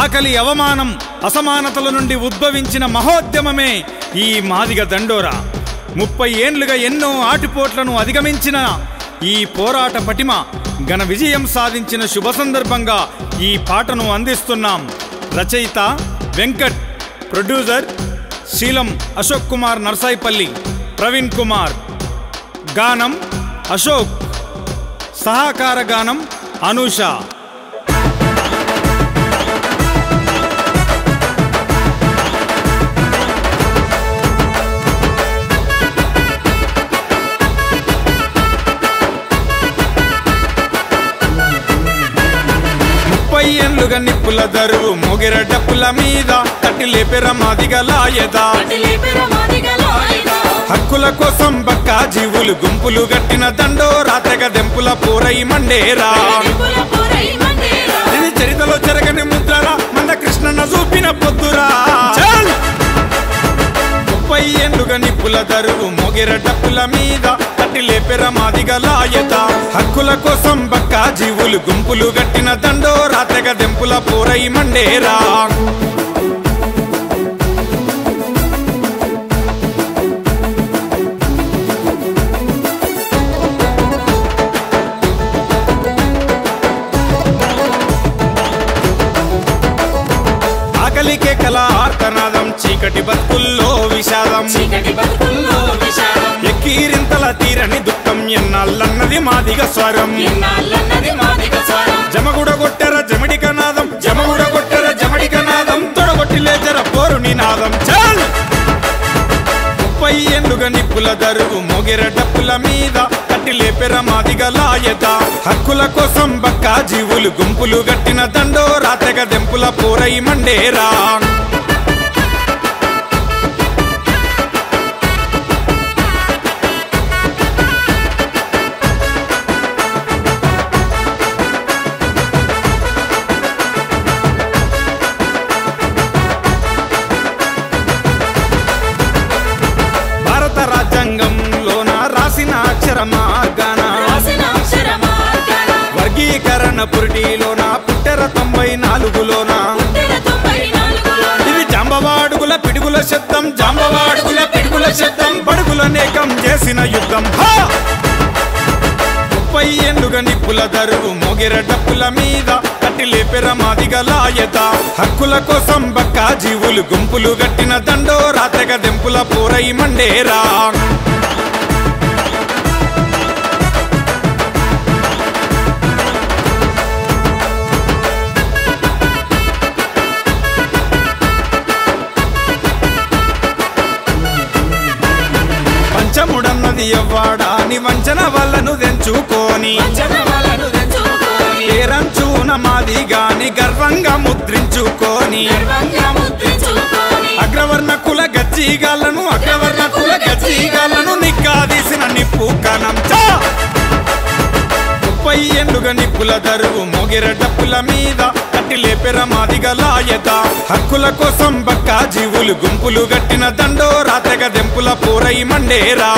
ఆకలి, అవమానం, అసమానతల నుండి ఉద్భవించిన మహోద్యమమే ఈ మాదిగ దండోరా. 30 ఏండ్లుగా ఎన్నో ఆటుపోట్లను అధిగమించిన ఈ పోరాట పటిమ ఘన విజయం సాధించిన శుభ సందర్భంగా ఈ పాటను అందిస్తున్నాం. రచయిత వెంకట్, ప్రొడ్యూసర్ శీలం అశోక్ కుమార్ నర్సాయిపల్లి, ప్రవీణ్ కుమార్. గానం అశోక్, సహకార గానం అనూష. పయ్యన్లుగా నిప్పుల దరువు మొగిర డప్పుల మీద తట్టి లేపెర మాదిగలాయదా. హక్కుల కోసం బక్క జీవులు గుంపులు గట్టిన దండోరా, తెగ దెంపుల పోరై మండేరా. ఇది చరితలో చెరగని ముద్రరా, మంద కృష్ణన్న చూపిన పొద్దురా. 30 ఏండ్లుగా నిప్పుల దరువు మొగిర డప్పుల మీద తట్టి లేపెర మాదిగలాయదా. హక్కుల కోసం బక్క జీవులు గుంపులు గట్టిన దండోరా, తెగ దెంపుల పోరై మండేరా. ఆకలికే కల ఆర్తనాదం, చీకటి బతుకుల్లో విషాదం, ఎక్కీరింతల తీరని దుఃఖం, ఎన్నాళ్ళన్నది మాదిగ స్వరం. జమగుడ కొట్టెర జమడిక నాదం, జమగుడ కొట్టెర జమడిక నాదం, తొడగొట్టి లేచర పోరు నినాదం. 30 ఏండ్లుగా నిప్పుల దరువు మొగిర డప్పుల మీద తట్టి లేపెర మాదిగలాయదా. హక్కుల కోసం బక్క జీవులు గుంపులు గట్టిన దండోరా, తెగ దెంపుల పోరై మండేరా. రాజ్యాంగంలోన రాసిన అక్షరమార్గాన వర్గీకరణ పురిటిలోన పుట్టెర 94లోన. ఇది జాంబవాడుగుల పిడుగుల శబ్దం, జాంబవాడుగుల పిడుగుల శబ్దం, బడుగుల నేకం చేసిన యుద్ధం. 30 ఏండ్లుగా నిప్పుల దరువు మొగిర డప్పుల మీద తట్టి లేపెర మాదిగలాయదా. హక్కుల కోసం బక్క జీవులు గుంపులు గట్టిన దండోరా, తెగ దెంపుల పోరై మండేరా. పంచముడన్నది ఎవ్వాడా అని వంచన వాళ్ళను తెంచుకోని, పేరంచూన మాదిగాని గర్వంగా ముద్రించుకోని. అగ్రవర్ణ కుల గజ్జీగాలను, అగ్రవర్ణ కుల గజ్జీగాలను నిగ్గాదీసిన నిప్పు కణం. 30 ఏండ్లుగా నిప్పుల దరువు మొగిర డప్పుల మీద తట్టి లేపెర మాదిగలాయదా. హక్కుల కోసం బక్క జీవులు గుంపులు గట్టిన దండోరా, తెగ దెంపుల పోరై మండేరా.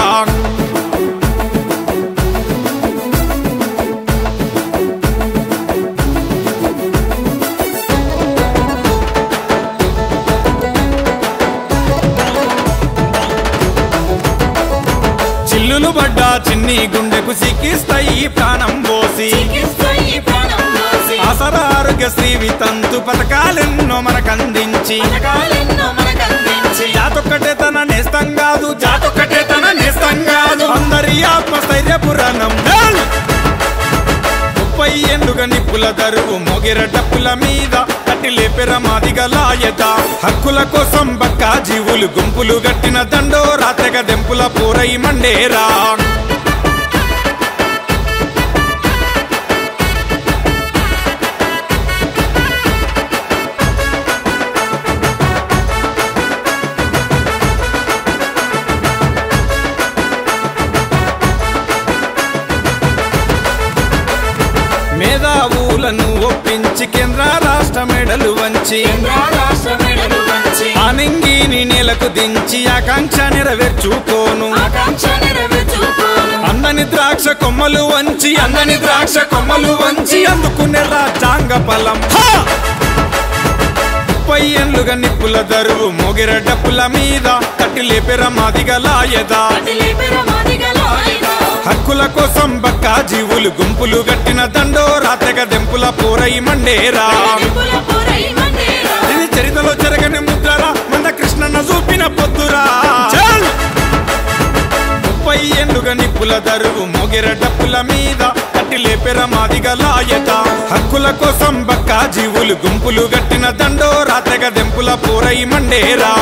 చిల్లులు పడ్డ చిన్ని గుండెకు సిక్కిస్తాయి ప్రాణం పోసి, ఆసరా ఆరోగ్యశ్రీ వితంతు పథకాలెన్నో మనకందించి. జాతొక్కటే తన నేస్తం కాదు, జాతొక్కటే తన నేస్తం కాదు, అందరి ఆత్మస్థైర్య పురాణం. 30 ఏండ్లుగా నిప్పుల దరువు మొగిర డప్పుల మీద తట్టి లేపెర మాదిగలాయదా. హక్కుల కోసం బక్క జీవులు గుంపులు గట్టిన దండోరా, తెగ దెంపుల పోరై మండేరా. మేధావులను ఒప్పించి కేంద్ర రాష్ట్ర మెడలు వంచి, ఆనంగిని నేలకు దించి ఆకాంక్ష నెరవేర్చుకోను. అందని ద్రాక్ష కొమ్మలు వంచి, అందని ద్రాక్ష కొమ్మలు వంచి అందుకునే రాజ్యాంగ ఫలం. 30 ఏండ్లుగా నిప్పుల దరువు మోగిర డప్పుల మీద తట్టి లేపెర మాదిగలాయదా హక్కుల కోసం బక్కా జీవులు గుంపులు గట్టిన దండోరా తెగ దెంపుల పోరై మండేరా ఇది చరిత్రలో జరగని ముద్రరా మంద కృష్ణన్న చూపిన పొద్దురా 30 ఏండ్లుగా నిప్పుల దరువు మోగిర డప్పుల మీద తట్టి లేపెర మాదిగలాయత హక్కుల కోసం బక్కా జీవులు గుంపులు గట్టిన దండోరా తెగ దెంపుల పోరై మండేరా